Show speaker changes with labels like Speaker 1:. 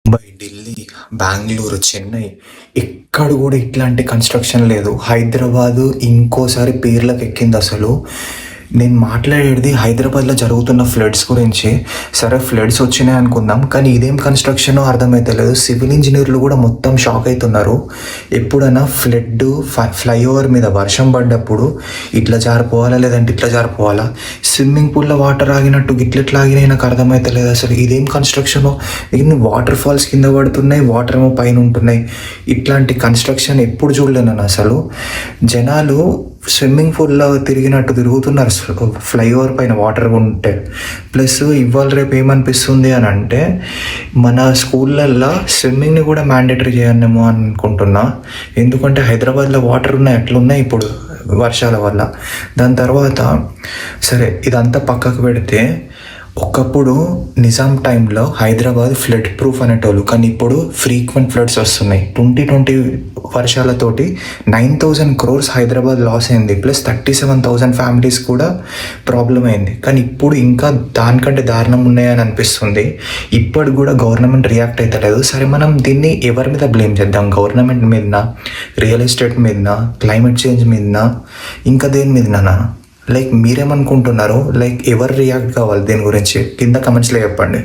Speaker 1: ముంబై, ఢిల్లీ, బెంగుళూరు, చెన్నై ఎక్కడ కూడా ఇట్లాంటి కన్స్ట్రక్షన్ లేదు. హైదరాబాదు ఇంకోసారి పేర్లకు ఎక్కింది అసలు. నేను మాట్లాడేది హైదరాబాద్లో జరుగుతున్న ఫ్లడ్స్ గురించి. సరే ఫ్లడ్స్ వచ్చినాయి అనుకుందాం, కానీ ఇదేం కన్స్ట్రక్షనో అర్థమైతలేదు. సివిల్ ఇంజనీర్లు కూడా మొత్తం షాక్ అవుతున్నారు. ఎప్పుడైనా ఫ్లైఓవర్ మీద వర్షం పడ్డప్పుడు ఇట్లా జారిపోవాలా లేదంటే ఇట్లా జారిపోవాలా, స్విమ్మింగ్ పూల్లో వాటర్ ఆగినట్టు గిట్లెట్లా ఆగినాయి నాకు అర్థమైతలేదు అసలు. ఇదేం కన్స్ట్రక్షనో, ఇన్ని వాటర్ ఫాల్స్ కింద పడుతున్నాయి, వాటర్ ఏమో పైన ఉంటున్నాయి. ఇట్లాంటి కన్స్ట్రక్షన్ ఎప్పుడు చూడలేను నేను అసలు. జనాలు స్విమ్మింగ్ పూల్లో తిరిగినట్టు తిరుగుతున్నారు ఫ్లైఓవర్ పైన వాటర్ ఉంటే. ప్లస్ ఇవాళ రేపు ఏమనిపిస్తుంది అని అంటే, మన స్కూళ్ళల్లో స్విమ్మింగ్ని కూడా మ్యాండేటరీ చేయనేమో అనుకుంటున్నా. ఎందుకంటే హైదరాబాద్లో వాటర్ ఉన్నాయి, అట్లున్నాయి ఇప్పుడు వర్షాల వల్ల. దాని తర్వాత సరే ఇదంతా పక్కకు పెడితే, ఒకప్పుడు నిజాం టైంలో హైదరాబాద్ ఫ్లడ్ ప్రూఫ్ అనేటోళ్ళు, కానీ ఇప్పుడు ఫ్రీక్వెంట్ ఫ్లడ్స్ వస్తున్నాయి. 2020 వర్షాలతోటి 9,000 crores హైదరాబాద్ లాస్ అయింది. ప్లస్ 37,000 ఫ్యామిలీస్ కూడా ప్రాబ్లం అయింది. కానీ ఇప్పుడు ఇంకా దానికంటే దారుణం ఉన్నాయని అనిపిస్తుంది. ఇప్పుడు కూడా గవర్నమెంట్ రియాక్ట్ అవుతలేదు. సరే మనం దీన్ని ఎవరి మీద బ్లేమ్ చేద్దాం? గవర్నమెంట్ మీదనా, రియల్ ఎస్టేట్ మీదనా, క్లైమేట్ చేంజ్ మీదనా, ఇంకా దేని మీదనా? మీరేమనుకుంటున్నారు? ఎవరు రియాక్ట్ కావాలి దీని గురించి కింద కమెంట్స్లో చెప్పండి.